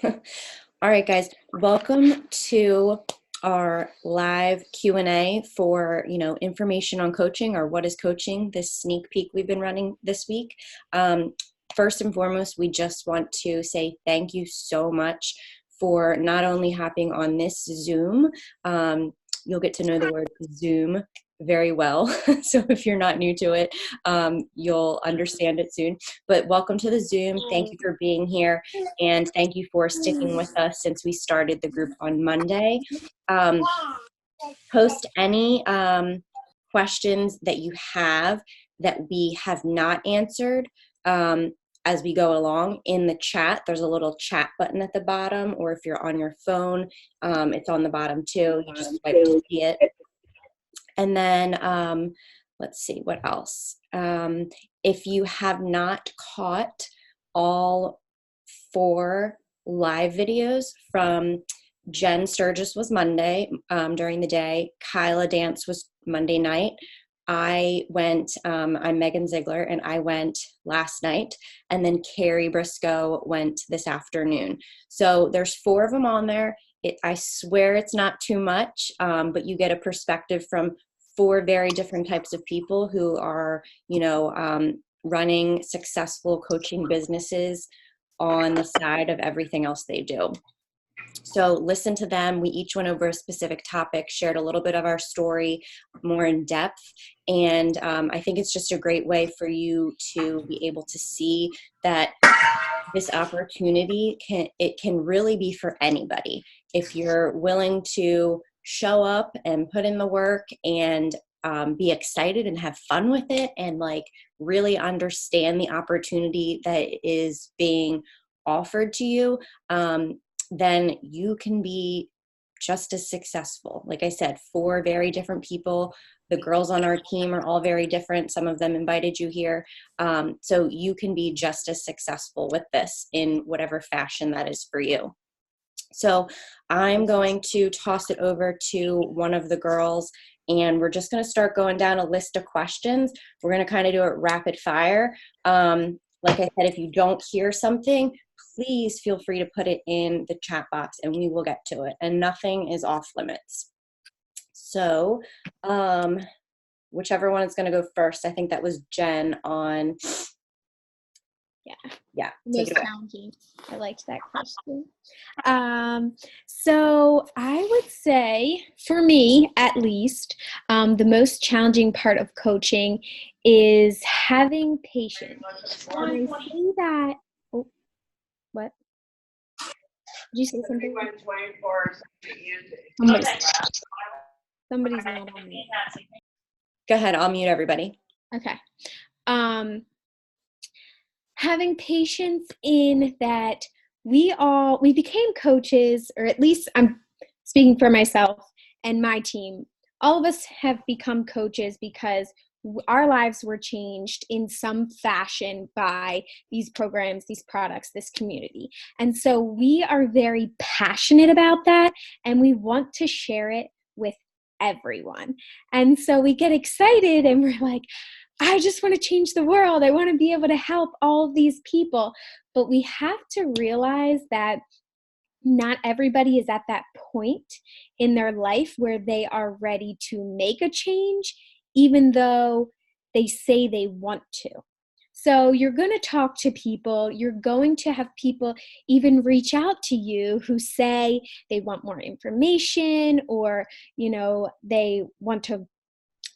All right, guys, welcome to our live Q&A for, information on coaching or what is coaching, this sneak peek we've been running this week. First and foremost, we just want to say thank you so much for not only hopping on this Zoom. You'll get to know the word Zoom very well. So if you're not new to it, you'll understand it soon. But welcome to the Zoom. Thank you for being here. And thank you for sticking with us since we started the group on Monday. Post any questions that you have that we have not answered as we go along in the chat. There's a little chat button at the bottom, or if you're on your phone, it's on the bottom too. You just swipe to see it. And then let's see, what else? If you have not caught all 4 live videos from Jen Sturgis was Monday during the day. Kyla Dance was Monday night. I went, I'm Megan Ziegler, and I went last night. And then Carrie Briscoe went this afternoon. So there's 4 of them on there. I swear it's not too much, but you get a perspective from 4 very different types of people who are, running successful coaching businesses on the side of everything else they do. So listen to them. We each went over a specific topic, shared a little bit of our story more in depth. And I think it's just a great way for you to be able to see that this opportunity can really be for anybody. If you're willing to show up and put in the work and be excited and have fun with it and really understand the opportunity that is being offered to you, then you can be just as successful. Like I said, 4 very different people. The girls on our team are all very different. Some of them invited you here. So you can be just as successful with this in whatever fashion that is for you. So I'm going to toss it over to one of the girls, and we're just going to start going down a list of questions. We're going to kind of do it rapid fire. Like I said, if you don't hear something, please feel free to put it in the chat box and we will get to it. And nothing is off limits. So whichever one is going to go first. I think that was Jen on. Yeah. Most challenging. I liked that question. So I would say, for me at least, the most challenging part of coaching is having patience. And I see that. Oh, what? Did you say something? Somebody's not on me. Go ahead. I'll mute everybody. Okay. Having patience in that we became coaches, or at least I'm speaking for myself and my team. All of us have become coaches because our lives were changed in some fashion by these programs, these products, this community. And so we are very passionate about that, and we want to share it with everyone. And so we get excited and we're like, I just want to change the world. I want to be able to help all of these people. But we have to realize that not everybody is at that point in their life where they are ready to make a change, even though they say they want to. So you're going to talk to people. You're going to have people even reach out to you who say they want more information, or, they want to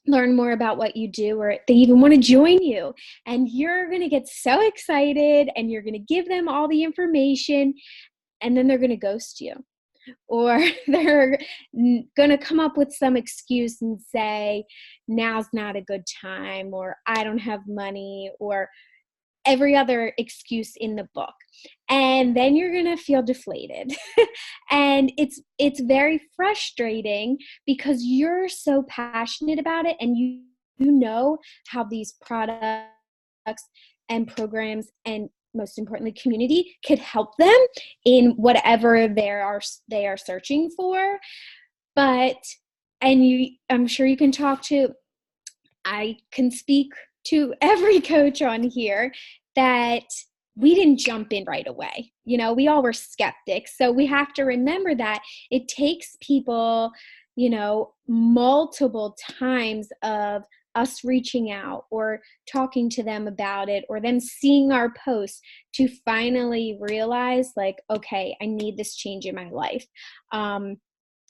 learn more about what you do, or they even want to join you. And you're going to get so excited and you're going to give them all the information, and then they're going to ghost you. Or they're going to come up with some excuse and say, now's not a good time, or I don't have money, or every other excuse in the book. And then you're going to feel deflated. And it's very frustrating because you're so passionate about it, and you know how these products and programs, and most importantly community, could help them in whatever they are searching for. But I'm sure you can I can speak to every coach on here that we didn't jump in right away. You know, we all were skeptics. So we have to remember that it takes people, you know, multiple times of us reaching out or talking to them about it or them seeing our posts to finally realize like, okay, I need this change in my life.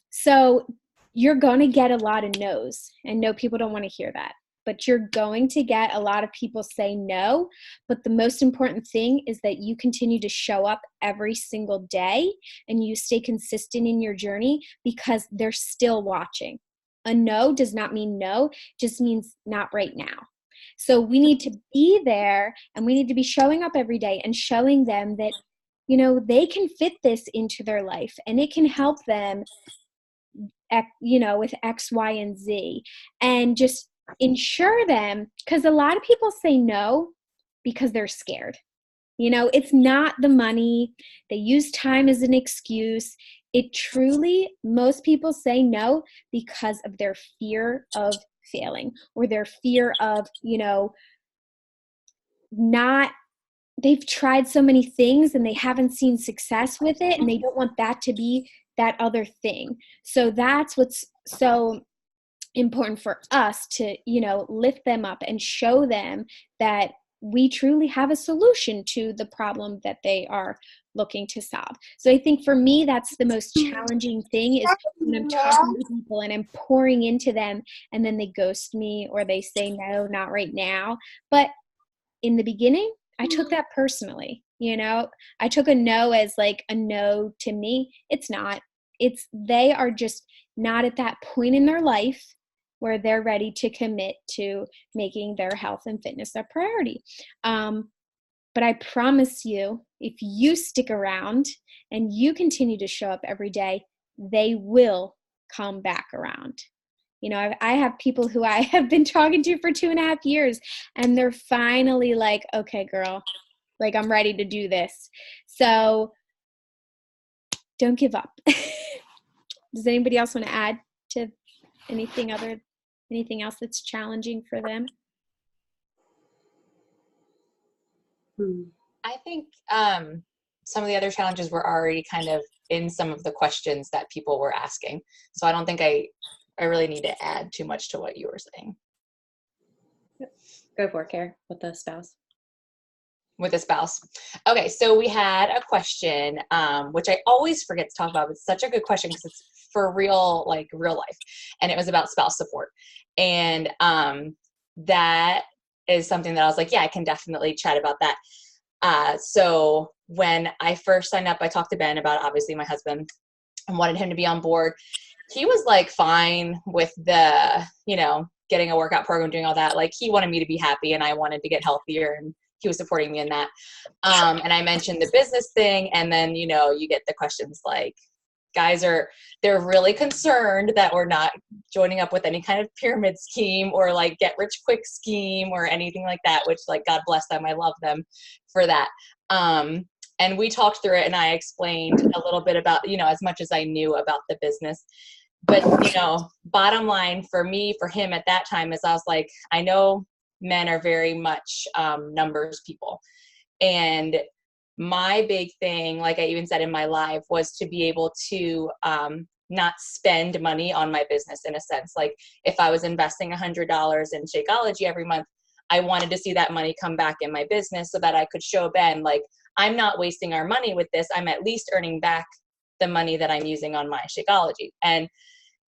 So you're going to get a lot of no's, and no, people don't want to hear that. But you're going to get a lot of people say no. But the most important thing is that you continue to show up every single day and you stay consistent in your journey because they're still watching. A no does not mean no, just means not right now. So we need to be there and we need to be showing up every day and showing them that, you know, they can fit this into their life and it can help them, you know, with X, Y, and Z, and just ensure them, because a lot of people say no because they're scared. You know, it's not the money. They use time as an excuse. It truly, most people say no because of their fear of failing or their fear of, you know, not, they've tried so many things and they haven't seen success with it and they don't want that to be that other thing. So that's what's so important for us to, you know, lift them up and show them that we truly have a solution to the problem that they are looking to solve. So I think for me, that's the most challenging thing is when I'm talking to people and I'm pouring into them and then they ghost me or they say, no, not right now. But in the beginning, I took that personally. You know, I took a no as like a no to me. It's not. It's they are just not at that point in their life where they're ready to commit to making their health and fitness a priority. But I promise you, if you stick around and you continue to show up every day, they will come back around. You know, I have people who I have been talking to for 2.5 years, and they're finally like, okay, girl, like I'm ready to do this. So don't give up. Does anybody else want to add to anything else that's challenging for them? I think some of the other challenges were already kind of in some of the questions that people were asking. So I don't think I really need to add too much to what you were saying. Go for it, Care, with the spouse. With a spouse. Okay, so we had a question, which I always forget to talk about, but it's such a good question because it's for real, like real life. And it was about spouse support. And that is something that I was like, yeah, I can definitely chat about that. So when I first signed up, I talked to Ben about obviously my husband and wanted him to be on board. He was like fine with the, you know, getting a workout program, doing all that. Like he wanted me to be happy and I wanted to get healthier and he was supporting me in that. And I mentioned the business thing. And then, you know, you get the questions like, they're really concerned that we're not joining up with any kind of pyramid scheme or like get rich quick scheme or anything like that, which like, God bless them. I love them for that. And we talked through it and I explained a little bit about, you know, as much as I knew about the business. But, you know, bottom line for me, for him at that time is I was like, I know men are very much numbers people. And my big thing, like I even said in my live, was to be able to not spend money on my business in a sense. Like if I was investing $100 in Shakeology every month, I wanted to see that money come back in my business so that I could show Ben, like, I'm not wasting our money with this. I'm at least earning back the money that I'm using on my Shakeology. And,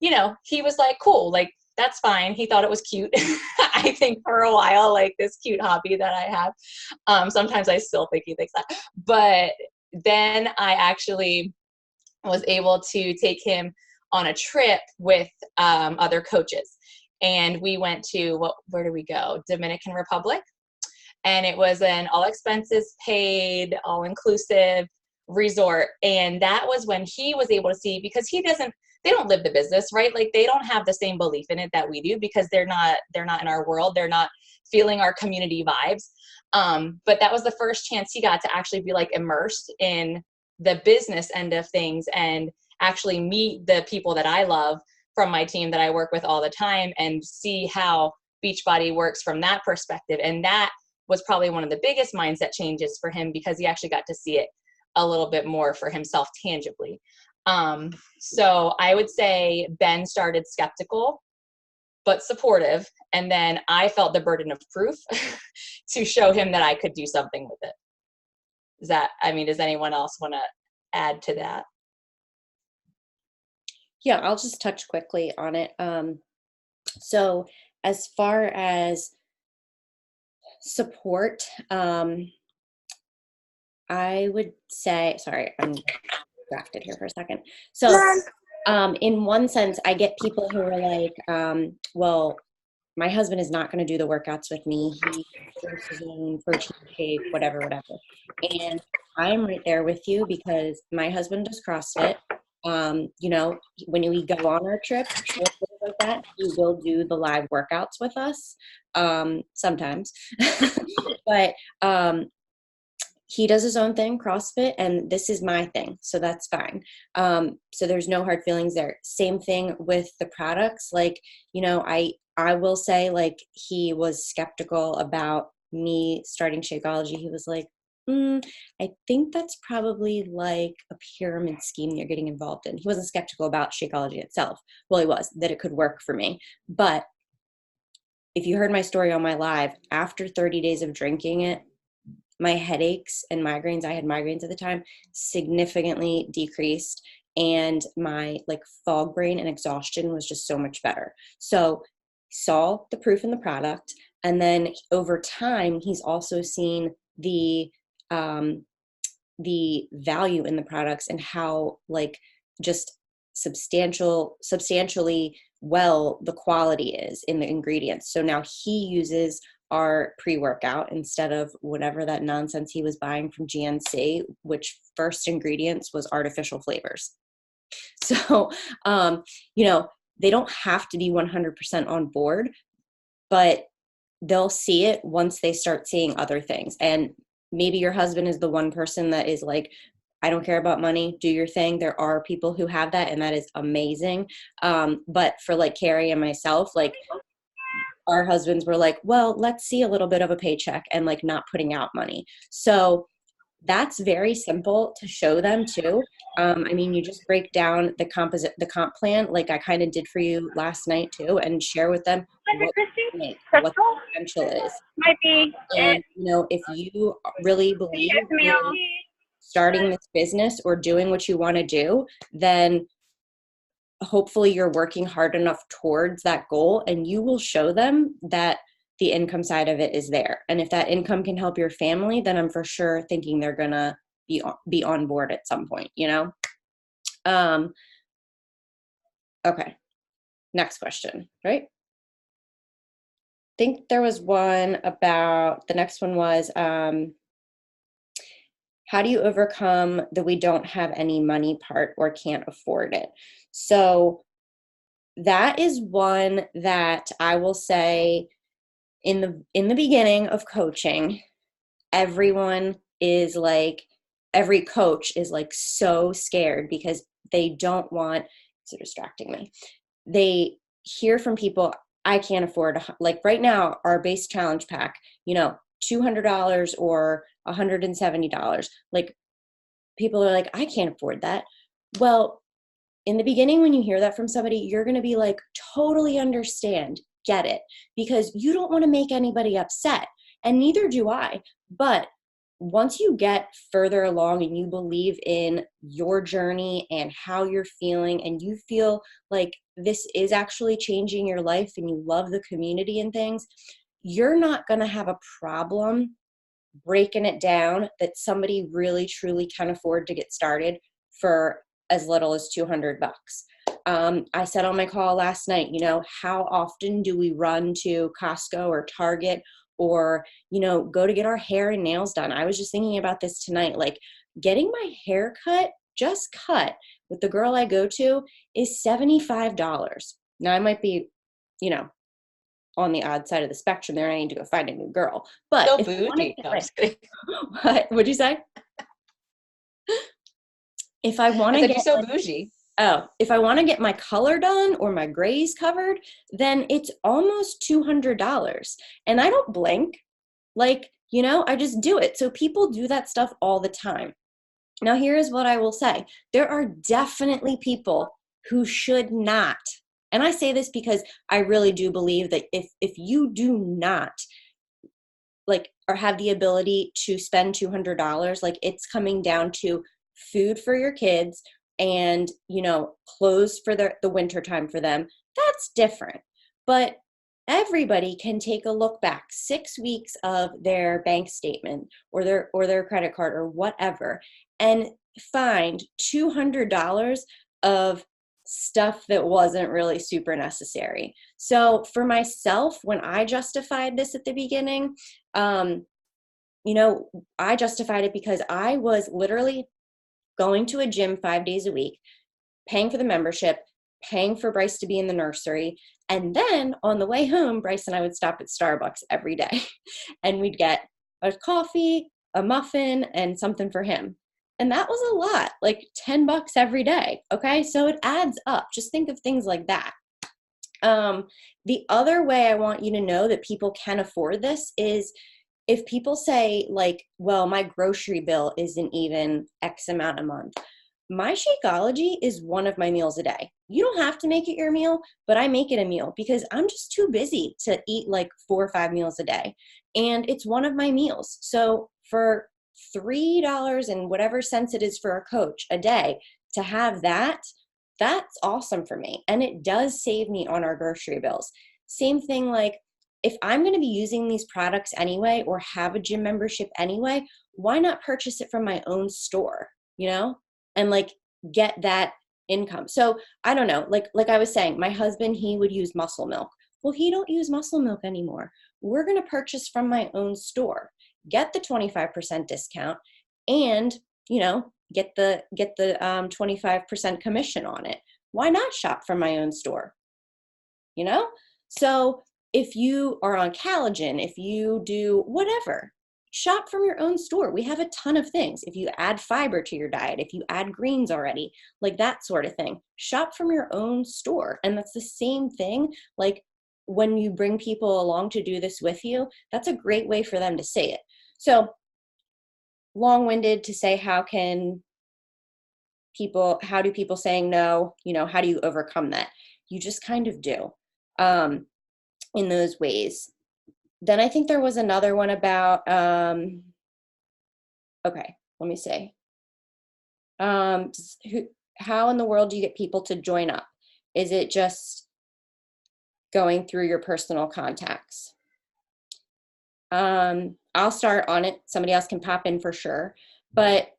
you know, he was like, cool, like, that's fine. He thought it was cute. I think for a while, like this cute hobby that I have. Sometimes I still think he thinks that. But then I actually was able to take him on a trip with other coaches. And we went to, where did we go? Dominican Republic. And it was an all expenses paid, all inclusive resort. And that was when he was able to see, because they don't live the business, right? Like they don't have the same belief in it that we do because they're not in our world. They're not feeling our community vibes. But that was the first chance he got to actually be like immersed in the business end of things and actually meet the people that I love from my team that I work with all the time and see how Beachbody works from that perspective. And that was probably one of the biggest mindset changes for him, because he actually got to see it a little bit more for himself tangibly. So I would say Ben started skeptical, but supportive. And then I felt the burden of proof to show him that I could do something with it. Does anyone else want to add to that? Yeah, I'll just touch quickly on it. So as far as support, I would say, sorry, I'm distracted here for a second. So in one sense, I get people who are like, well, my husband is not going to do the workouts with me. He drinks his own protein shake, whatever. And I'm right there with you because my husband does CrossFit. When we go on our trips or things like that, he will do the live workouts with us sometimes. But he does his own thing, CrossFit, and this is my thing, so that's fine. So there's no hard feelings there. Same thing with the products. Like, I will say, like, he was skeptical about me starting Shakeology. He was like, I think that's probably like a pyramid scheme you're getting involved in. He wasn't skeptical about Shakeology itself. Well, he was, that it could work for me. But if you heard my story on my live, after 30 days of drinking it, my headaches and migraines, I had migraines at the time, significantly decreased. And my fog brain and exhaustion was just so much better. So saw the proof in the product. And then over time, he's also seen the value in the products and how just substantially well the quality is in the ingredients. So now he uses our pre-workout instead of whatever that nonsense he was buying from GNC, which first ingredients was artificial flavors. So, they don't have to be 100% on board, but they'll see it once they start seeing other things. And maybe your husband is the one person that is like, I don't care about money, do your thing. There are people who have that, and that is amazing. But for Carrie and myself, our husbands were like, well, let's see a little bit of a paycheck and not putting out money. So that's very simple to show them too. You just break down the comp plan, like I kind of did for you last night too, and share with them what the potential is. And if you really believe in starting this business or doing what you want to do, then hopefully you're working hard enough towards that goal, and you will show them that the income side of it is there. And if that income can help your family, then I'm for sure thinking they're going to be on board at some point, Okay. Next question, right? I think there was one about, the next one was, how do you overcome the we don't have any money part or can't afford it? So that is one that I will say in the beginning of coaching, everyone is every coach is so scared because they don't want, it's distracting me. They hear from people, I can't afford, right now, our base challenge pack, $200 or $170. People are like, I can't afford that. Well, in the beginning, when you hear that from somebody, you're going to be like, totally understand, get it, because you don't want to make anybody upset, and neither do I. But once you get further along and you believe in your journey and how you're feeling, and you feel like this is actually changing your life and you love the community and things, you're not going to have a problem breaking it down that somebody really truly can afford to get started for as little as $200. I said on my call last night, how often do we run to Costco or Target or, go to get our hair and nails done? I was just thinking about this tonight, getting my hair just cut with the girl I go to is $75. Now I might be, on the odd side of the spectrum there. I need to go find a new girl. But so bougie. No, I'm just kidding. What? What'd you say? If I want to get so bougie. Oh, if I want to get my color done or my grays covered, then it's almost $200. And I don't blink. I just do it. So people do that stuff all the time. Now, here is what I will say. There are definitely people who should not. And I say this because I really do believe that if you do not like or have the ability to spend $200, like it's coming down to food for your kids and, clothes for the winter time for them, that's different. But everybody can take a look back 6 weeks of their bank statement or their credit card or whatever and find $200 of stuff that wasn't really super necessary. So for myself, when I justified this at the beginning, um, I justified it because I was literally going to a gym 5 days a week, paying for the membership, paying for Bryce to be in the nursery. And then on the way home, Bryce and I would stop at Starbucks every day and we'd get a coffee, a muffin, and something for him. And that was a lot, like $10 every day. Okay. So it adds up. Just think of things like that. The other way I want you to know that people can afford this is if people say like, well, my grocery bill isn't even X amount a month. My Shakeology is one of my meals a day. You don't have to make it your meal, but I make it a meal because I'm just too busy to eat like 4 or 5 meals a day. And it's one of my meals. So for $3 and whatever cents it is for a coach a day to have that, that's awesome for me. And it does save me on our grocery bills. Same thing, like if I'm going to be using these products anyway, or have a gym membership anyway, why not purchase it from my own store, and like get that income. So I don't know, like I was saying, my husband, he would use Muscle Milk. Well, he don't use Muscle Milk anymore. We're going to purchase from my own store, get the 25% discount and, get the 25% commission on it. Why not shop from my own store? So if you are on Collagen, if you do whatever, shop from your own store. We have a ton of things. If you add fiber to your diet, if you add greens already, like that sort of thing, shop from your own store. And that's the same thing. Like when you bring people along to do this with you, that's a great way for them to say it. So long-winded to say, how do people saying no, how do you overcome that? You just kind of do in those ways. Then I think there was another one about, okay, let me see. How in the world do you get people to join up? Is it just going through your personal contacts? I'll start on it. Somebody else can pop in for sure. But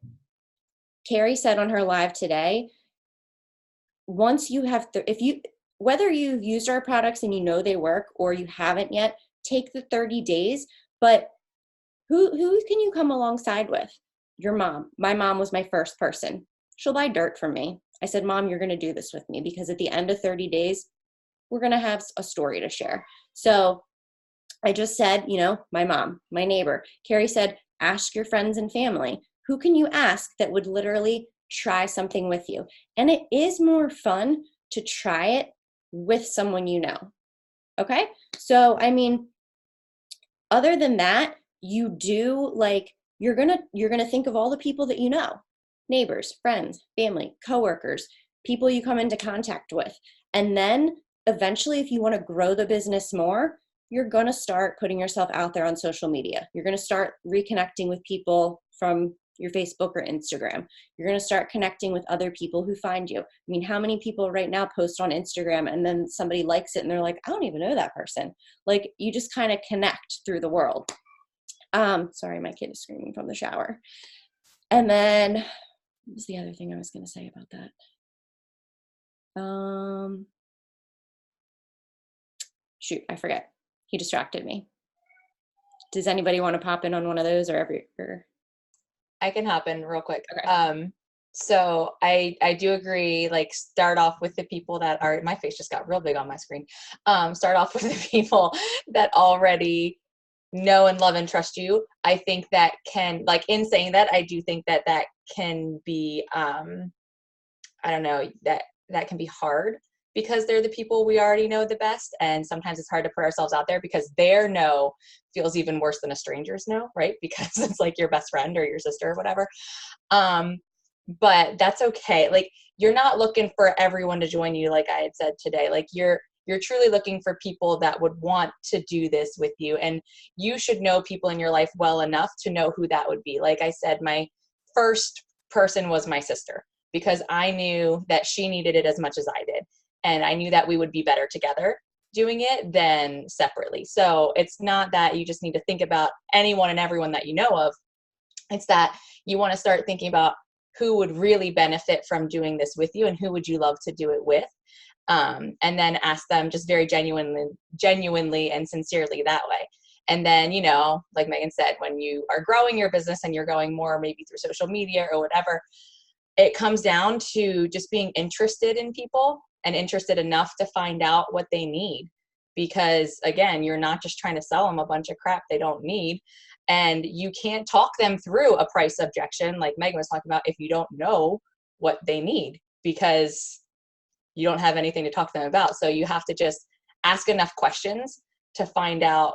Carrie said on her live today, once you have, whether you've used our products and they work or you haven't yet, take the 30 days. But who can you come alongside with? Your mom. My mom was my first person. She'll buy dirt from me. I said, Mom, you're going to do this with me because at the end of 30 days, we're going to have a story to share. So I just said, my mom, my neighbor. Carrie said, ask your friends and family. Who can you ask that would literally try something with you? And it is more fun to try it with someone you know. Okay? So, other than that, you do you're going to think of all the people that you know, neighbors, friends, family, coworkers, people you come into contact with. And then eventually, if you want to grow the business more, you're going to start putting yourself out there on social media. You're going to start reconnecting with people from your Facebook or Instagram. You're going to start connecting with other people who find you. How many people right now post on Instagram and then somebody likes it and they're like, I don't even know that person. Like you just kind of connect through the world. Sorry, my kid is screaming from the shower. And then what was the other thing I was going to say about that? Shoot, I forget. He distracted me. Does anybody want to pop in on one of those or I can hop in real quick. Okay. So I do agree, start off with the people that are, my face just got real big on my screen. Start off with the people that already know and love and trust you. I think that can, in saying that, I do think that can be, I don't know, that can be hard because they're the people we already know the best. And sometimes it's hard to put ourselves out there because their no feels even worse than a stranger's no, right? Because it's like your best friend or your sister or whatever. But that's okay. Like, you're not looking for everyone to join you, like I had said today. Like, you're truly looking for people that would want to do this with you. And you should know people in your life well enough to know who that would be. Like I said, my first person was my sister, because I knew that she needed it as much as I did. And I knew that we would be better together doing it than separately. So it's not that you just need to think about anyone and everyone that you know of. It's that you want to start thinking about who would really benefit from doing this with you and who would you love to do it with. And then ask them just very genuinely and sincerely that way. And then, you know, like Megan said, when you are growing your business and you're going more maybe through social media or whatever, it comes down to just being interested in people and interested enough to find out what they need. Because again, you're not just trying to sell them a bunch of crap they don't need. And you can't talk them through a price objection, like Megan was talking about, if you don't know what they need, because you don't have anything to talk to them about. So you have to just ask enough questions to find out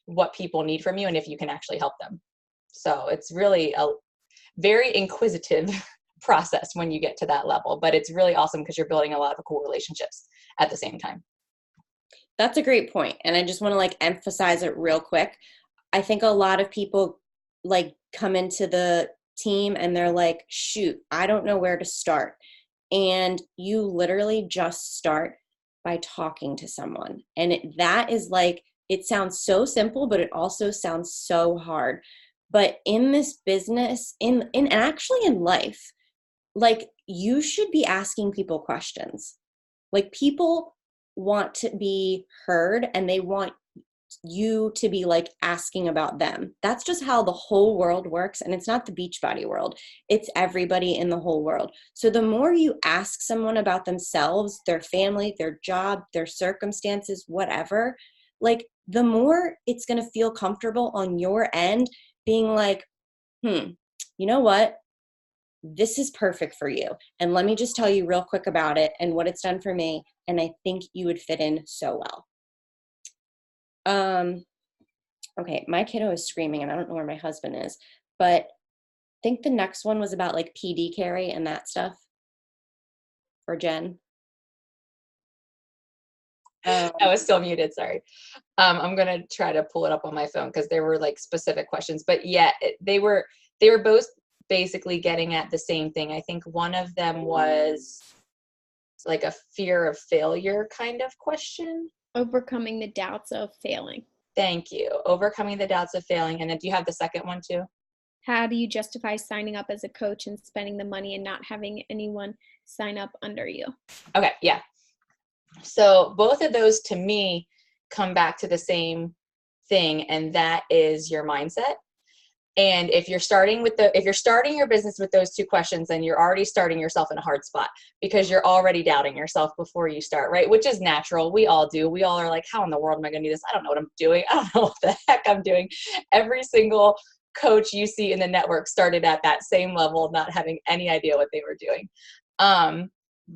what people need from you and if you can actually help them. So it's really a very inquisitive process when you get to that level, but it's really awesome because you're building a lot of cool relationships at the same time. That's a great point. And I just want to like emphasize it real quick. I think a lot of people like come into the team and they're like, shoot, I don't know where to start. And you literally just start by talking to someone. And that is like, it sounds so simple, but it also sounds so hard. But in this business, in actually in life, like, you should be asking people questions. Like, people want to be heard and they want you to be like asking about them. That's just how the whole world works. And it's not the Beachbody world. It's everybody in the whole world. So the more you ask someone about themselves, their family, their job, their circumstances, whatever, like, the more it's going to feel comfortable on your end being like, you know what? This is perfect for you. And let me just tell you real quick about it and what it's done for me. And I think you would fit in so well. Okay, my kiddo is screaming and I don't know where my husband is, but I think the next one was about like PD carry and that stuff for Jen. I was still muted, sorry. I'm going to try to pull it up on my phone because there were like specific questions, but yeah, they were both basically getting at the same thing. I think one of them was like a fear of failure kind of question. Overcoming the doubts of failing. Thank you. Overcoming the doubts of failing. And then do you have the second one too? How do you justify signing up as a coach and spending the money and not having anyone sign up under you? Okay, yeah. So both of those to me come back to the same thing, and that is your mindset. And if you're starting your business with those two questions, then you're already starting yourself in a hard spot because you're already doubting yourself before you start, right? Which is natural. We all do. We all are like, how in the world am I going to do this? I don't know what I'm doing. I don't know what the heck I'm doing. Every single coach you see in the network started at that same level, not having any idea what they were doing.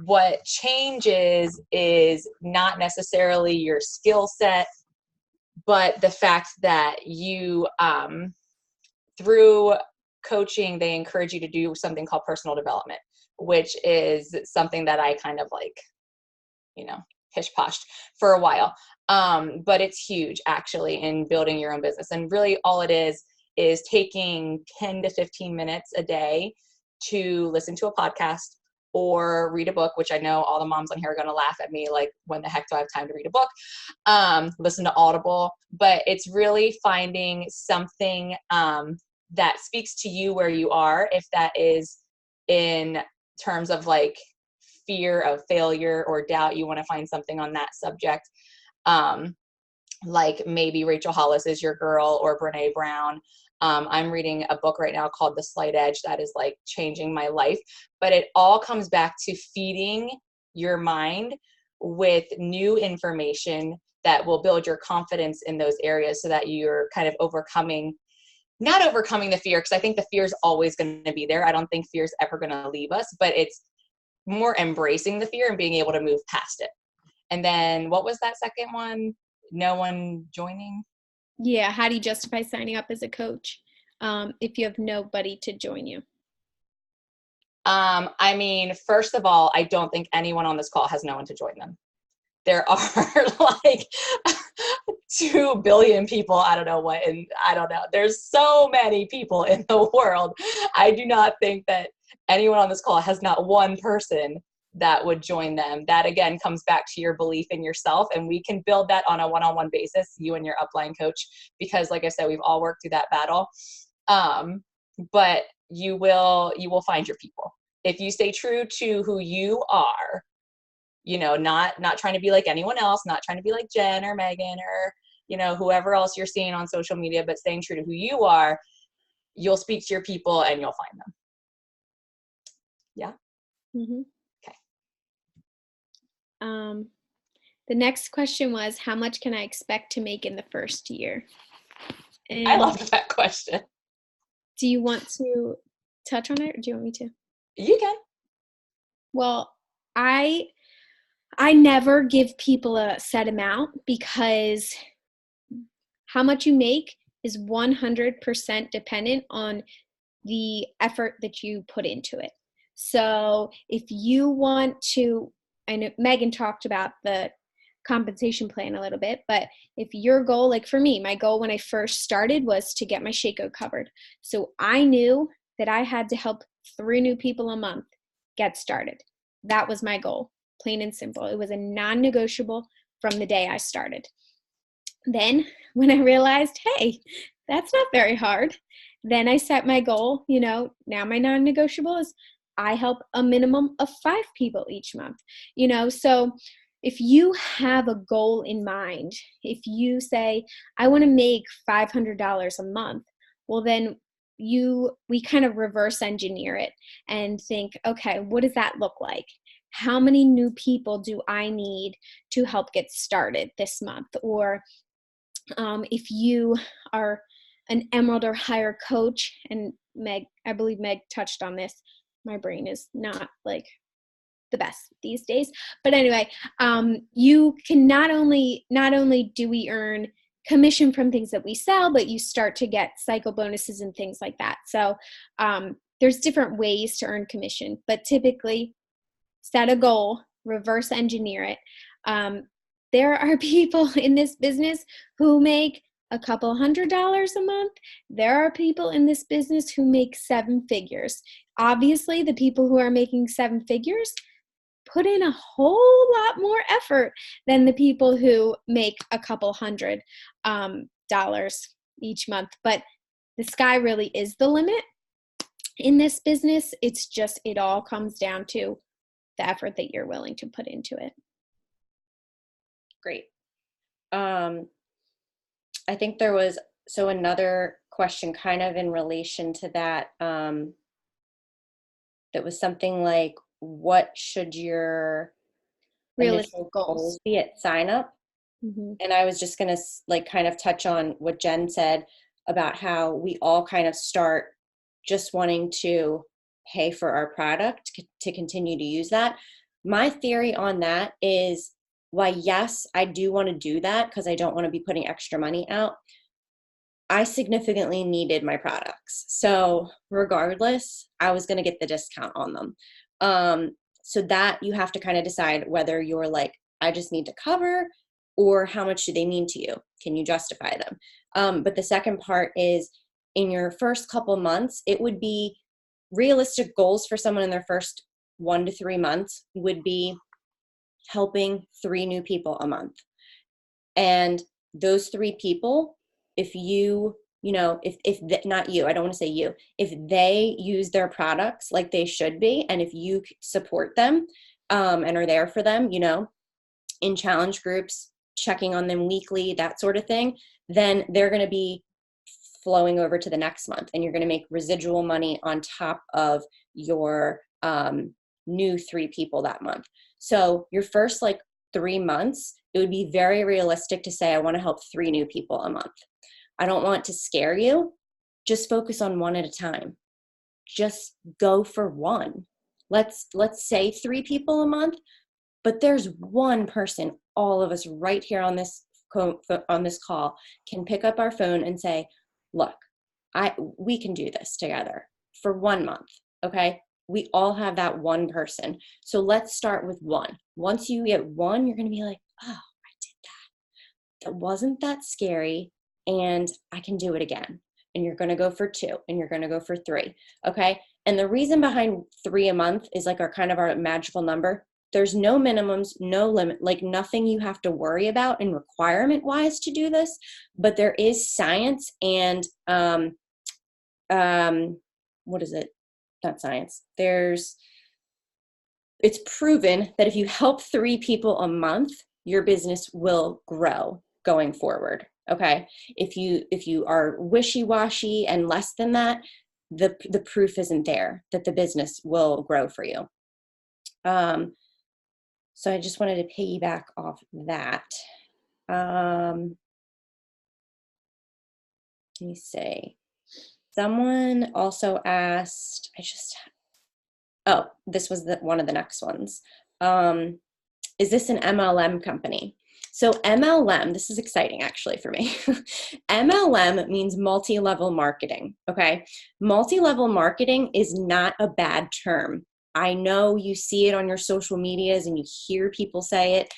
What changes is not necessarily your skill set, but the fact that you, through coaching, they encourage you to do something called personal development, which is something that I kind of like, hish-poshed for a while. But it's huge actually in building your own business. And really all it is taking 10 to 15 minutes a day to listen to a podcast or read a book, which I know all the moms on here are going to laugh at me, like, when the heck do I have time to read a book? Listen to Audible. But it's really finding something that speaks to you where you are, if that is in terms of like fear of failure or doubt, you want to find something on that subject. Like maybe Rachel Hollis is your girl, or Brene Brown. I'm reading a book right now called The Slight Edge that is like changing my life. But it all comes back to feeding your mind with new information that will build your confidence in those areas so that you're kind of not overcoming the fear, because I think the fear is always going to be there. I don't think fear is ever going to leave us, but it's more embracing the fear and being able to move past it. And then what was that second one? No one joining? Yeah. How do you justify signing up as a coach if you have nobody to join you? I mean, first of all, I don't think anyone on this call has no one to join them. There are like 2 billion people. I don't know what, and I don't know. There's so many people in the world. I do not think that anyone on this call has not one person that would join them. That again comes back to your belief in yourself, and we can build that on a one-on-one basis, you and your upline coach, because like I said, we've all worked through that battle. But you will find your people if you stay true to who you are. You know, not trying to be like anyone else, not trying to be like Jen or Megan or, you know, whoever else you're seeing on social media, but staying true to who you are. You'll speak to your people and you'll find them. Yeah. Mm-hmm. Okay. The next question was, how much can I expect to make in the first year? And I loved that question. do you want to touch on it, or do you want me to? You can. Well, I never give people a set amount, because how much you make is 100% dependent on the effort that you put into it. So if you want to, I know Megan talked about the compensation plan a little bit, but if your goal, like for me, my goal when I first started was to get my Shaco covered. So I knew that I had to help 3 new people a month get started. That was my goal, plain and simple. It was a non-negotiable from the day I started. Then when I realized, hey, that's not very hard, then I set my goal, you know, now my non-negotiable is I help a minimum of 5 people each month, you know. So if you have a goal in mind, if you say, I want to make $500 a month, well, then we kind of reverse engineer it and think, okay, what does that look like? How many new people do I need to help get started this month? Or if you are an Emerald or higher coach, and I believe Meg touched on this. My brain is not like the best these days, but anyway, you can not only do we earn commission from things that we sell, but you start to get cycle bonuses and things like that. So there's different ways to earn commission, but typically set a goal, reverse engineer it. There are people in this business who make a couple $100s a month. There are people in this business who make 7 figures. Obviously, the people who are making 7 figures put in a whole lot more effort than the people who make a couple $100 each month. But the sky really is the limit in this business. It's just, it all comes down to the effort that you're willing to put into it. Great. I think there was another question kind of in relation to that. That was something like, what should your Realistic goals be at sign up? Mm-hmm. And I was just going to like kind of touch on what Jen said about how we all kind of start just wanting to pay for our product to continue to use that. My theory on that is, why, yes, I do want to do that because I don't want to be putting extra money out. I significantly needed my products. So regardless, I was going to get the discount on them. So that you have to kind of decide whether you're like, I just need to cover, or how much do they mean to you? Can you justify them? But the second part is, in your first couple months, it would be realistic goals for someone in their first 1 to 3 months would be helping 3 new people a month. And those 3 people, if not you, I don't want to say you, if they use their products like they should be, and if you support them and are there for them, you know, in challenge groups, checking on them weekly, that sort of thing, then they're going to be flowing over to the next month, and you're going to make residual money on top of your new 3 people that month. So your first 3 months, it would be very realistic to say, I want to help 3 new people a month. I don't want to scare you. Just focus on 1 at a time. Just go for 1. let's say 3 people a month, but there's one person, all of us right here on this call can pick up our phone and say, look, we can do this together for 1 month. Okay. We all have that one person. So let's start with one. Once you get one, you're going to be like, oh, I did that. That wasn't that scary. And I can do it again. And you're going to go for 2 and you're going to go for 3. Okay. And the reason behind 3 a month is like our magical number. There's no minimums, no limit, like nothing you have to worry about and requirement wise to do this, but there is science and, what is it? Not science. It's proven that if you help 3 people a month, your business will grow going forward. Okay. If you are wishy-washy and less than that, the proof isn't there that the business will grow for you. So I just wanted to piggyback off that. Let me see. Someone also asked, this was one of the next ones. Is this an MLM company? So MLM, this is exciting actually for me. MLM means multi-level marketing, okay? Multi-level marketing is not a bad term. I know you see it on your social medias and you hear people say it.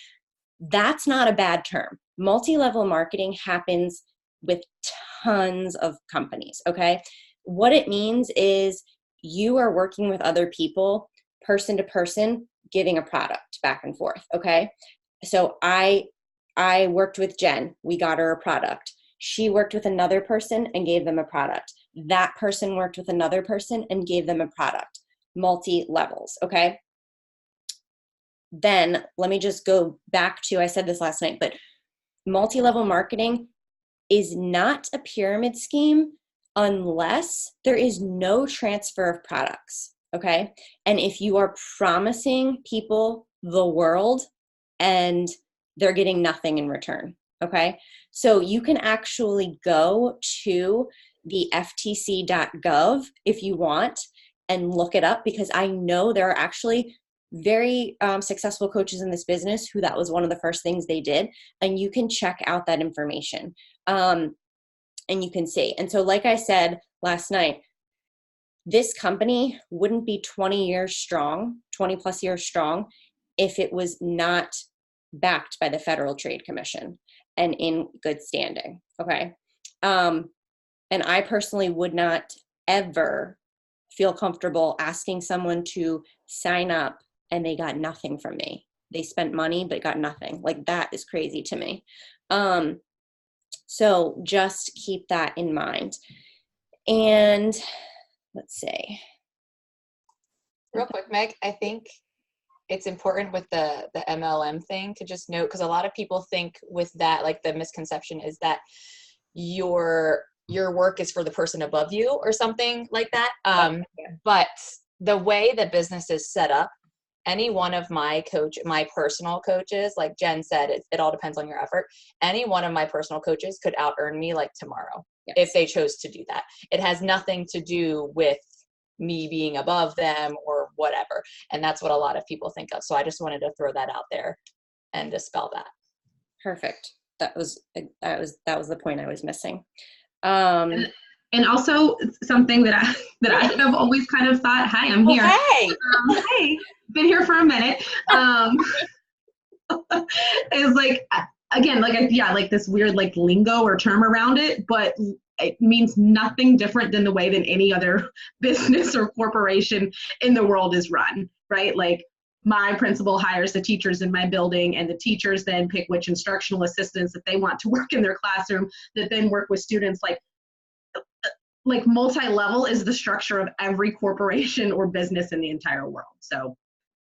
That's not a bad term. Multi-level marketing happens with tons of companies, okay? What it means is you are working with other people, person to person, giving a product back and forth, okay? So I worked with Jen. We got her a product. She worked with another person and gave them a product. That person worked with another person and gave them a product. Multi-levels, okay? Then let me just go back to, I said this last night, but multi-level marketing is not a pyramid scheme unless there is no transfer of products, okay? And if you are promising people the world and they're getting nothing in return, okay? So you can actually go to the ftc.gov if you want and look it up, because I know there are actually very successful coaches in this business who that was one of the first things they did, and you can check out that information and you can see. And so like I said last night, this company wouldn't be 20 plus years strong if it was not backed by the Federal Trade Commission and in good standing, okay? And I personally would not ever feel comfortable asking someone to sign up and they got nothing from me. They spent money but got nothing. Like, that is crazy to me. So just keep that in mind. And let's see. Real quick, Meg, I think it's important with the MLM thing to just note, because a lot of people think with that, like the misconception is that your work is for the person above you or something like that. But the way the business is set up, any one of my personal coaches, like Jen said, it all depends on your effort. Any one of my personal coaches could out earn me like tomorrow. Yes. If they chose to do that. It has nothing to do with me being above them or whatever. And that's what a lot of people think of. So I just wanted to throw that out there and dispel that. Perfect. That was the point I was missing. And also something that I have always kind of thought, hi, I'm here. Hey, hey, been here for a minute. Is like, again, like this weird like lingo or term around it, but it means nothing different than the way that any other business or corporation in the world is run, right? Like, my principal hires the teachers in my building, and the teachers then pick which instructional assistants that they want to work in their classroom that then work with students. Like multi-level is the structure of every corporation or business in the entire world. So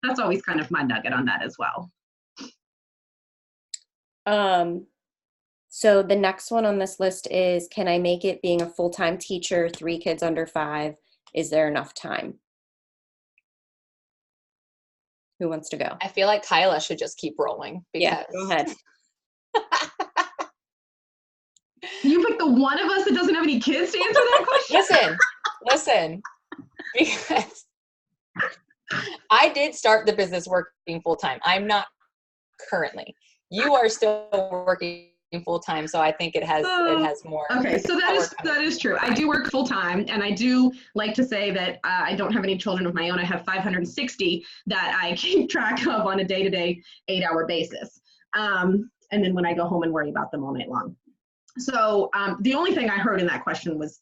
that's always kind of my nugget on that as well. So the next one on this list is, can I make it being a full-time teacher, 3 kids under 5? Is there enough time? Who wants to go? I feel like Kyla should just keep rolling. Yeah, go ahead. You pick the one of us that doesn't have any kids to answer that question? Listen, because I did start the business working full time. I'm not currently. You are still working full time, so I think it has more. Okay, so that is true. I do work full time, and I do like to say that I don't have any children of my own. I have 560 that I keep track of on a day-to-day 8-hour basis, and then when I go home and worry about them all night long. So the only thing I heard in that question was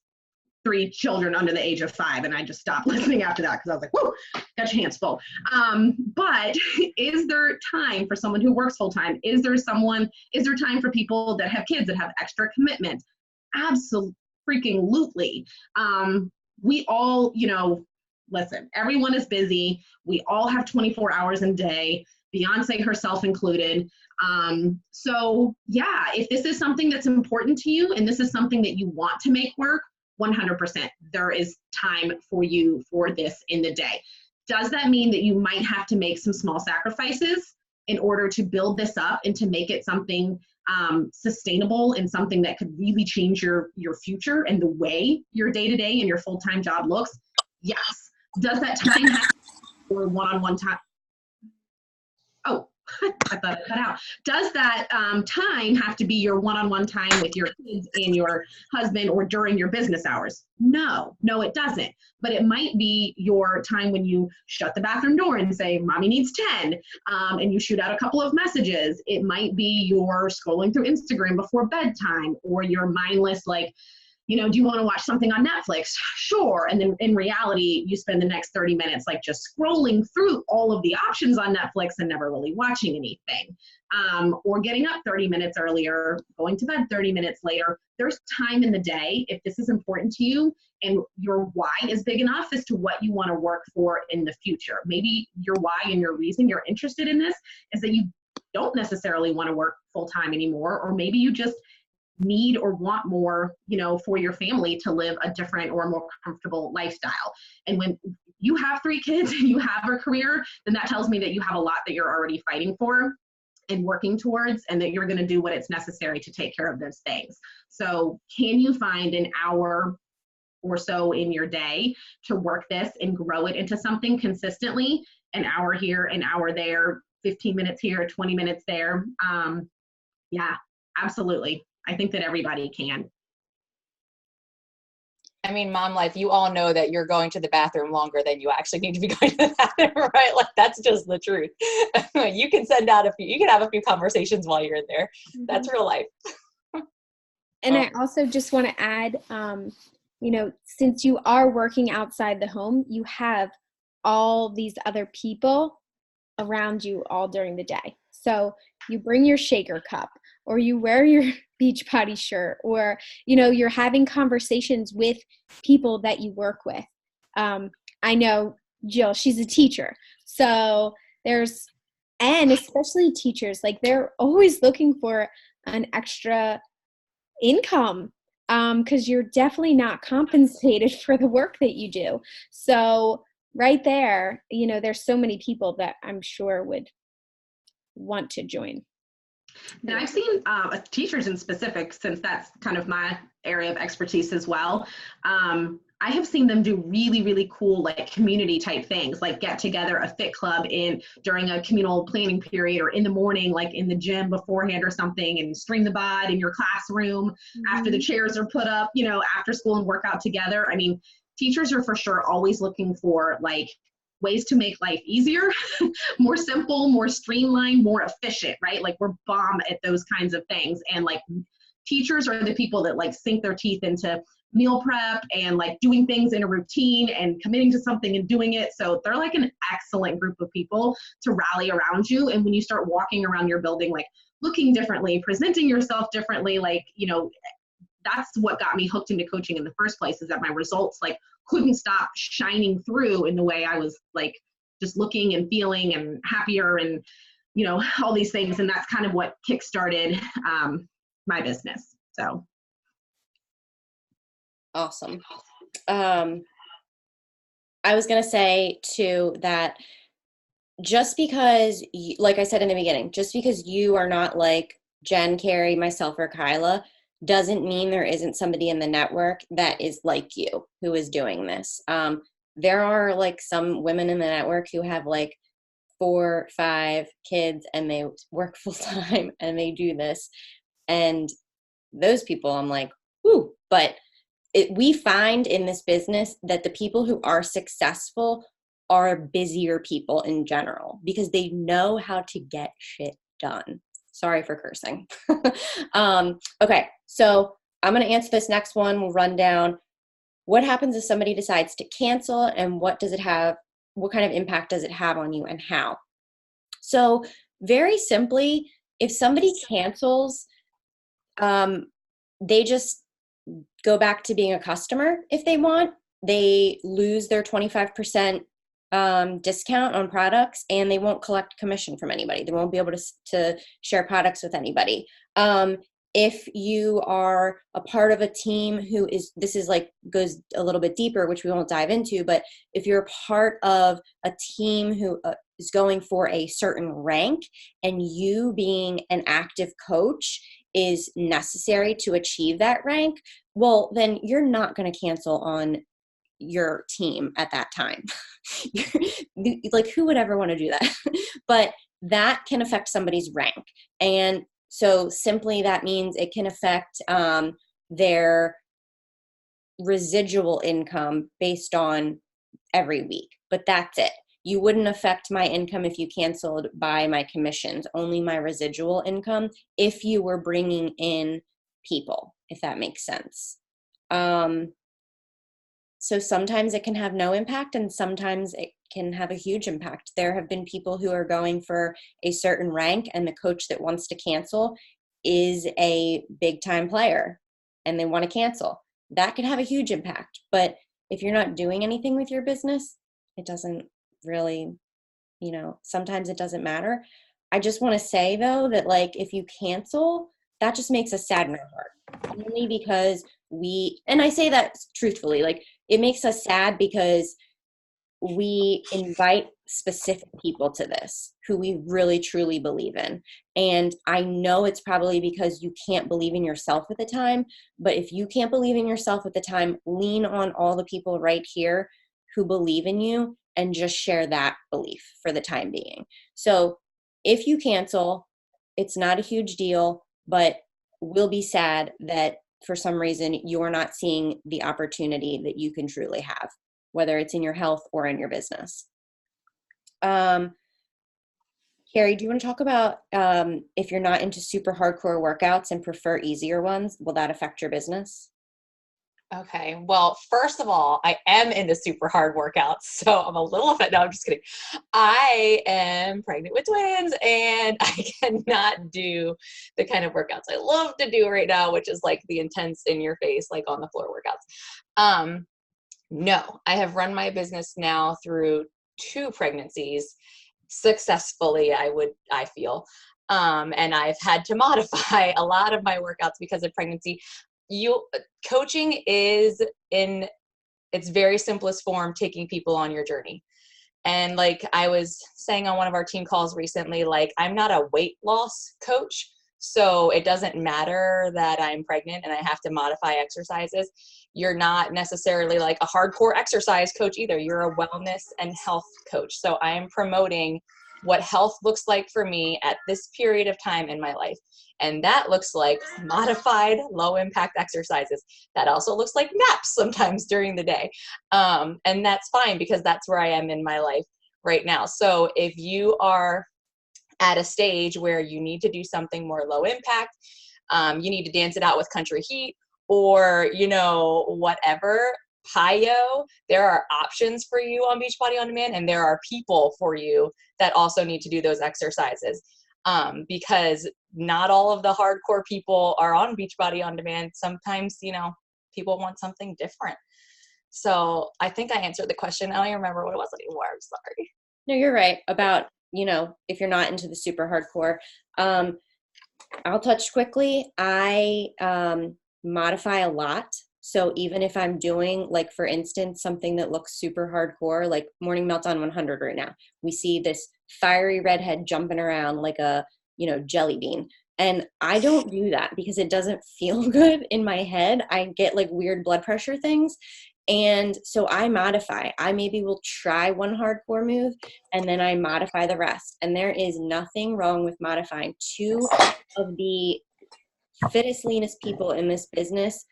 3 children under the age of 5, and I just stopped listening after that because I was like, whoa, got your hands full. But is there time for someone who works full time? Is there time for people that have kids that have extra commitment? Absolutely freaking lootly. We all, listen, everyone is busy. We all have 24 hours in a day, Beyonce herself included. So yeah, if this is something that's important to you and this is something that you want to make work, 100%, there is time for you for this in the day. Does that mean that you might have to make some small sacrifices in order to build this up and to make it something sustainable and something that could really change your future and the way your day-to-day and your full-time job looks? Yes. Does that time have to be for one-on-one time? Oh, I thought it cut out. Does that time have to be your one-on-one time with your kids and your husband or during your business hours? No, it doesn't. But it might be your time when you shut the bathroom door and say, mommy needs 10, and you shoot out a couple of messages. It might be your scrolling through Instagram before bedtime, or your mindless, like, do you want to watch something on Netflix? Sure. And then in reality, you spend the next 30 minutes like just scrolling through all of the options on Netflix and never really watching anything. Or getting up 30 minutes earlier, going to bed 30 minutes later. There's time in the day, if this is important to you and your why is big enough as to what you want to work for in the future. Maybe your why and your reason you're interested in this is that you don't necessarily want to work full time anymore, or maybe you just need or want more, for your family to live a different or more comfortable lifestyle. And when you have 3 kids and you have a career, then that tells me that you have a lot that you're already fighting for and working towards, and that you're going to do what it's necessary to take care of those things. So can you find an hour or so in your day to work this and grow it into something consistently? An hour here, an hour there, 15 minutes here, 20 minutes there. Yeah, absolutely. I think that everybody can. I mean, mom life, you all know that you're going to the bathroom longer than you actually need to be going to the bathroom, right? Like, that's just the truth. You can you can have a few conversations while you're in there. That's real life. And I also just want to add, since you are working outside the home, you have all these other people around you all during the day. So you bring your shaker cup, or you wear your Beachbody shirt, or, you're having conversations with people that you work with. I know Jill, she's a teacher. So and especially teachers, like, they're always looking for an extra income, because you're definitely not compensated for the work that you do. So right there, there's so many people that I'm sure would want to join. And I've seen teachers in specific, since that's kind of my area of expertise as well. I have seen them do really, really cool, like, community type things, like get together a fit club during a communal planning period, or in the morning, like in the gym beforehand or something, and string the bod in your classroom after the chairs are put up, after school, and work out together. I mean, teachers are for sure always looking for, like, ways to make life easier, more simple, more streamlined, more efficient, right? Like, we're bomb at those kinds of things. And, like, teachers are the people that, like, sink their teeth into meal prep and, like, doing things in a routine and committing to something and doing it. So they're like an excellent group of people to rally around you. And when you start walking around your building, like, looking differently, presenting yourself differently, like, that's what got me hooked into coaching in the first place, is that my results, like, couldn't stop shining through in the way I was, like, just looking and feeling and happier and, all these things. And that's kind of what kickstarted my business. So. Awesome. I was going to say too that just because, like I said in the beginning, just because you are not like Jen, Carrie, myself, or Kyla, doesn't mean there isn't somebody in the network that is like you, who is doing this. there are like some women in the network who have like 4, 5 kids and they work full time and they do this. And those people, I'm like, whoo. But we find in this business that the people who are successful are busier people in general because they know how to get shit done. Sorry for cursing. Okay, so I'm going to answer this next one. We'll run down what happens if somebody decides to cancel and what does it have, what kind of impact does it have on you and how? So very simply, if somebody cancels, they just go back to being a customer if they want. They lose their 25% discount on products and they won't collect commission from anybody. They won't be able to share products with anybody. If you are a part of a team who is, this is like goes a little bit deeper, which we won't dive into, but if you're a part of a team who is going for a certain rank and you being an active coach is necessary to achieve that rank, well, then you're not going to cancel on your team at that time. Like, who would ever want to do that? But that can affect somebody's rank. And so simply that means it can affect their residual income based on every week. But that's it. You wouldn't affect my income if you canceled by my commissions, only my residual income if you were bringing in people, if that makes sense. So sometimes it can have no impact and sometimes it can have a huge impact. There have been people who are going for a certain rank and the coach that wants to cancel is a big time player and they want to cancel. That could have a huge impact. But if you're not doing anything with your business, it doesn't really, sometimes it doesn't matter. I just want to say though that like if you cancel, that just makes us sad in our heart. Only because and I say that truthfully, like it makes us sad because we invite specific people to this who we really truly believe in. And I know it's probably because you can't believe in yourself at the time, but if you can't believe in yourself at the time, lean on all the people right here who believe in you and just share that belief for the time being. So if you cancel, it's not a huge deal, but we'll be sad that for some reason you're not seeing the opportunity that you can truly have, whether it's in your health or in your business. Carrie, do you want to talk about if you're not into super hardcore workouts and prefer easier ones, will that affect your business? Okay. Well, first of all, I am into super hard workouts, so I'm a little offended. No, I'm just kidding. I am pregnant with twins and I cannot do the kind of workouts I love to do right now, which is like the intense in your face, like on the floor workouts. No, I have run my business now through 2 pregnancies successfully, I feel. And I've had to modify a lot of my workouts because of pregnancy. Coaching is in its very simplest form, taking people on your journey. And like I was saying on one of our team calls recently, like I'm not a weight loss coach. So it doesn't matter that I'm pregnant and I have to modify exercises. You're not necessarily like a hardcore exercise coach either. You're a wellness and health coach. So I am promoting what health looks like for me at this period of time in my life. And that looks like modified low impact exercises. That also looks like naps sometimes during the day. And that's fine because that's where I am in my life right now. So if you are at a stage where you need to do something more low impact, you need to dance it out with country heat or, whatever, PIO, there are options for you on Beachbody On Demand, and there are people for you that also need to do those exercises. Because not all of the hardcore people are on Beachbody On Demand. Sometimes, people want something different. So I think I answered the question. I don't even remember what it was anymore. I'm sorry. No, you're right about, if you're not into the super hardcore. I'll touch quickly. I modify a lot. So even if I'm doing, like, for instance, something that looks super hardcore, like Morning Meltdown 100 right now, we see this fiery redhead jumping around like a, jelly bean. And I don't do that because it doesn't feel good in my head. I get like weird blood pressure things. And so I modify. I maybe will try one hardcore move and then I modify the rest. And there is nothing wrong with modifying. Two of the fittest, leanest people in this business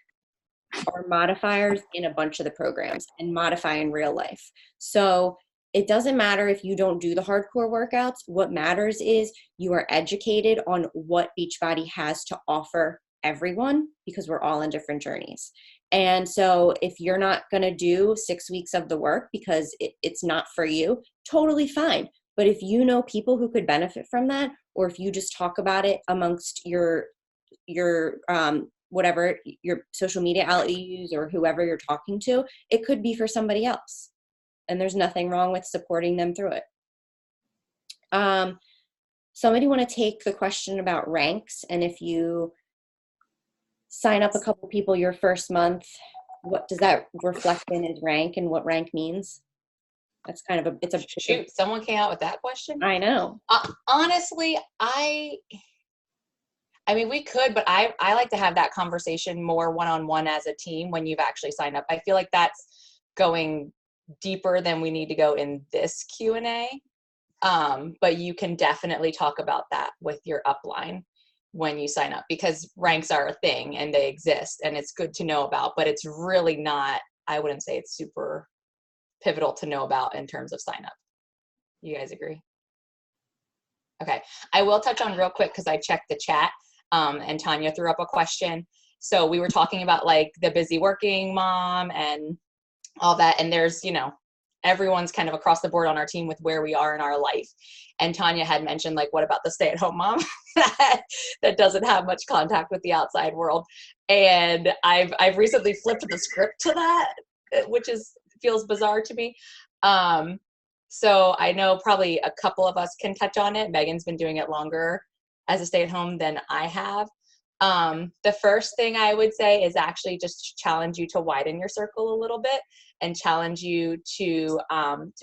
are modifiers in a bunch of the programs and modify in real life. So it doesn't matter if you don't do the hardcore workouts. What matters is you are educated on what Beachbody has to offer everyone, because we're all in different journeys. And so if you're not going to do 6 weeks of the work because it's not for you, totally fine. But if you know people who could benefit from that, or if you just talk about it amongst your whatever your social media outlet you use or whoever you're talking to, it could be for somebody else. And there's nothing wrong with supporting them through it. Somebody want to take the question about ranks, and if you sign up a couple people your first month, what does that reflect in as rank and what rank means? That's kind of shoot, someone came out with that question. I know. Honestly, I mean, we could, but I like to have that conversation more one-on-one as a team when you've actually signed up. I feel like that's going deeper than we need to go in this Q&A. But you can definitely talk about that with your upline when you sign up, because ranks are a thing and they exist and it's good to know about, but it's really not, I wouldn't say it's super pivotal to know about in terms of sign up. You guys agree? Okay. I will touch on real quick because I checked the chat. And Tanya threw up a question. So we were talking about like the busy working mom and all that. And there's, everyone's kind of across the board on our team with where we are in our life. And Tanya had mentioned, like, what about the stay-at-home mom that doesn't have much contact with the outside world? And I've recently flipped the script to that, which feels bizarre to me. So I know probably a couple of us can touch on it. Megan's been doing it longer as a stay-at-home than I have. The first thing I would say is actually just challenge you to widen your circle a little bit and challenge you to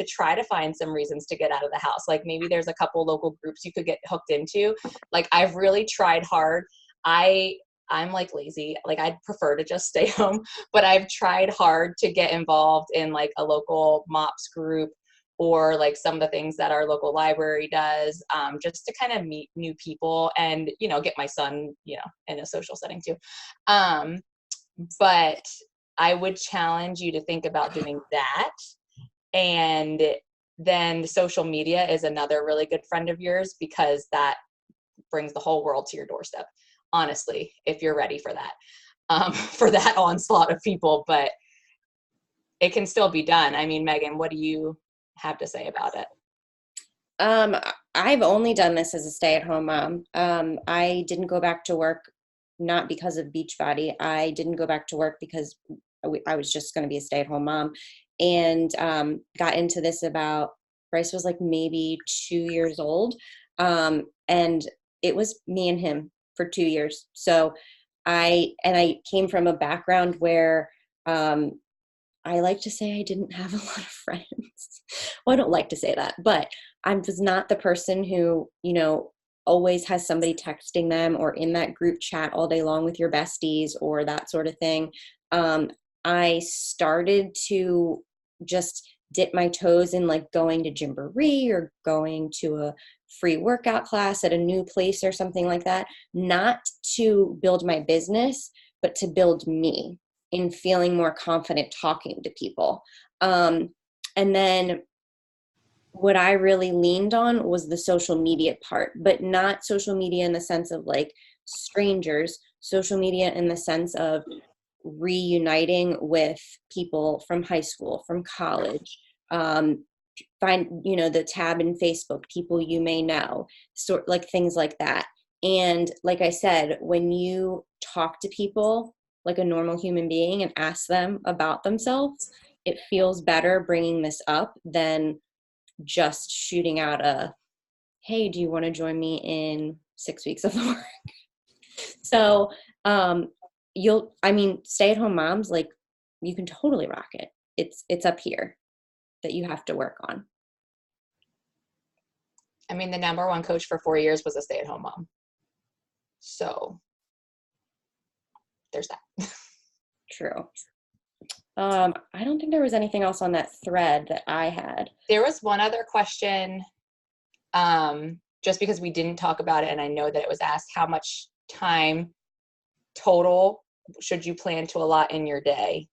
try to find some reasons to get out of the house. Like maybe there's a couple local groups you could get hooked into. Like I've really tried hard. I'm like lazy. Like I'd prefer to just stay home, but I've tried hard to get involved in like a local MOPS group or like some of the things that our local library does, just to kind of meet new people and, get my son, in a social setting too. But I would challenge you to think about doing that. And then social media is another really good friend of yours, because that brings the whole world to your doorstep, honestly, if you're ready for that, for that onslaught of people. But it can still be done. I mean, Megan, what do you have to say about it? I've only done this as a stay-at-home mom. I didn't go back to work, not because of Beachbody. I didn't go back to work because I was just going to be a stay-at-home mom, and got into this about, Bryce was like maybe 2 years old. And it was me and him for 2 years. So I came from a background where, I like to say I didn't have a lot of friends. Well, I don't like to say that, but I was not the person who, always has somebody texting them or in that group chat all day long with your besties or that sort of thing. I started to just dip my toes in like going to Gymboree or going to a free workout class at a new place or something like that, not to build my business, but to build me in feeling more confident talking to people. And then what I really leaned on was the social media part, but not social media in the sense of like strangers, social media in the sense of reuniting with people from high school, from college, find, the tab in Facebook, people you may know, sort like things like that. And like I said, when you talk to people like a normal human being and ask them about themselves, it feels better bringing this up than just shooting out a, hey, do you want to join me in 6 weeks of the work? So stay-at-home moms, like, you can totally rock it. It's up here that you have to work on. I mean, the number one coach for 4 years was a stay-at-home mom. So there's that. True. I don't think there was anything else on that thread that I had. There was one other question, just because we didn't talk about it, and I know that it was asked, how much time total should you plan to allot in your day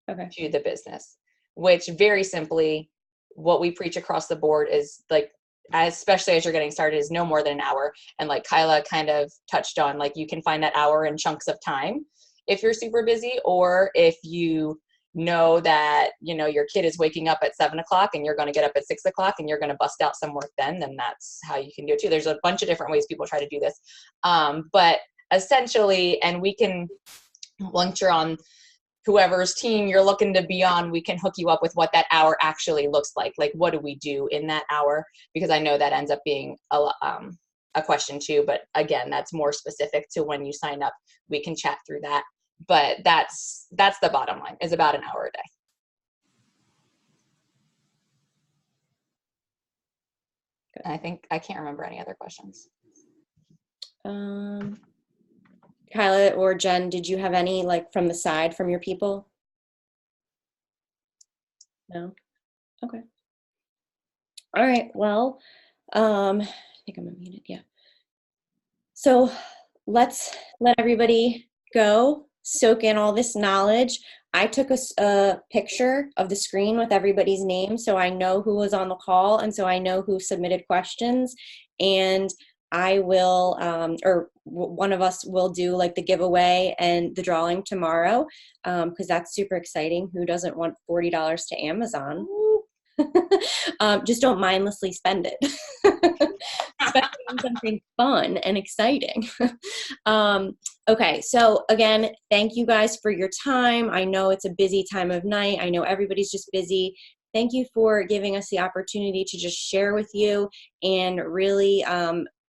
to the business? Which, very simply, what we preach across the board is, like, especially as you're getting started, is no more than an hour. And like Kyla kind of touched on, like, you can find that hour in chunks of time if you're super busy, or if you know that, you know, your kid is waking up at 7 o'clock and you're going to get up at 6 o'clock and you're going to bust out some work then that's how you can do it too. There's a bunch of different ways people try to do this. But essentially, and we can, once you're on whoever's team you're looking to be on, we can hook you up with what that hour actually looks like. Like, what do we do in that hour? Because I know that ends up being a question too. But again, that's more specific to when you sign up. We can chat through that. But that's the bottom line, is about an hour a day. And I think I can't remember any other questions. Kyla or Jen, did you have any, like, from the side from your people? No? Okay. All right. Well, I think I'm unmuted. Yeah. So let's let everybody go, soak in all this knowledge. I took a picture of the screen with everybody's name, so I know who was on the call, and so I know who submitted questions. And I will, or one of us will do, like, the giveaway and the drawing tomorrow, because that's super exciting. Who doesn't want $40 to Amazon? Just don't mindlessly spend it. Spend it on something fun and exciting. Okay, so again, thank you guys for your time. I know it's a busy time of night. I know everybody's just busy. Thank you for giving us the opportunity to just share with you and really,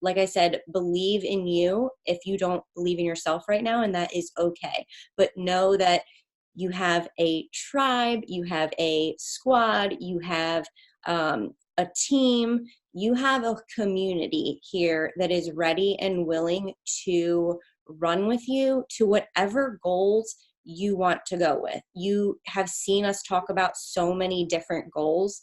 like I said, believe in you if you don't believe in yourself right now, and that is okay. But know that you have a tribe, you have a squad, you have a team, you have a community here that is ready and willing to run with you to whatever goals you want to go with. You have seen us talk about so many different goals,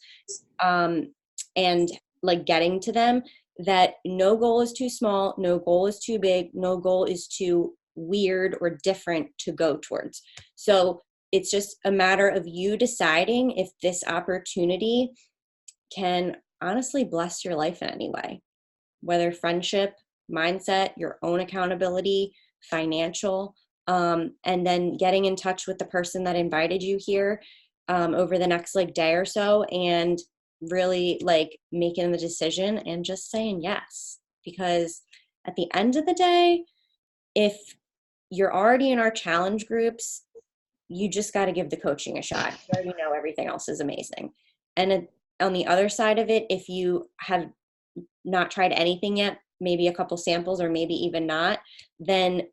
and like getting to them, that no goal is too small, no goal is too big, no goal is too weird or different to go towards. So it's just a matter of you deciding if this opportunity can honestly bless your life in any way, whether friendship, mindset, your own accountability, financial, and then getting in touch with the person that invited you here over the next, like, day or so, and really, like, making the decision and just saying yes. Because at the end of the day, if you're already in our challenge groups, you just got to give the coaching a shot. You already know everything else is amazing. And on the other side of it, if you have not tried anything yet, maybe a couple samples or maybe even not, then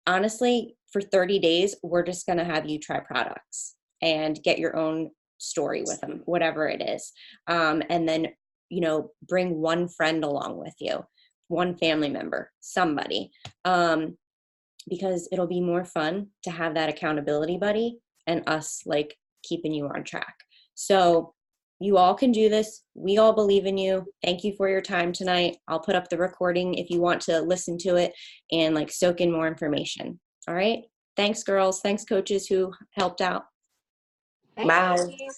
honestly, for 30 days, we're just going to have you try products and get your own story with them, whatever it is. And then, you know, bring one friend along with you, one family member, somebody, because it'll be more fun to have that accountability buddy and us, like, keeping you on track. So you all can do this. We all believe in you. Thank you for your time tonight. I'll put up the recording if you want to listen to it and, like, soak in more information. All right. Thanks, girls. Thanks, coaches who helped out. Thanks, Bye. ladies.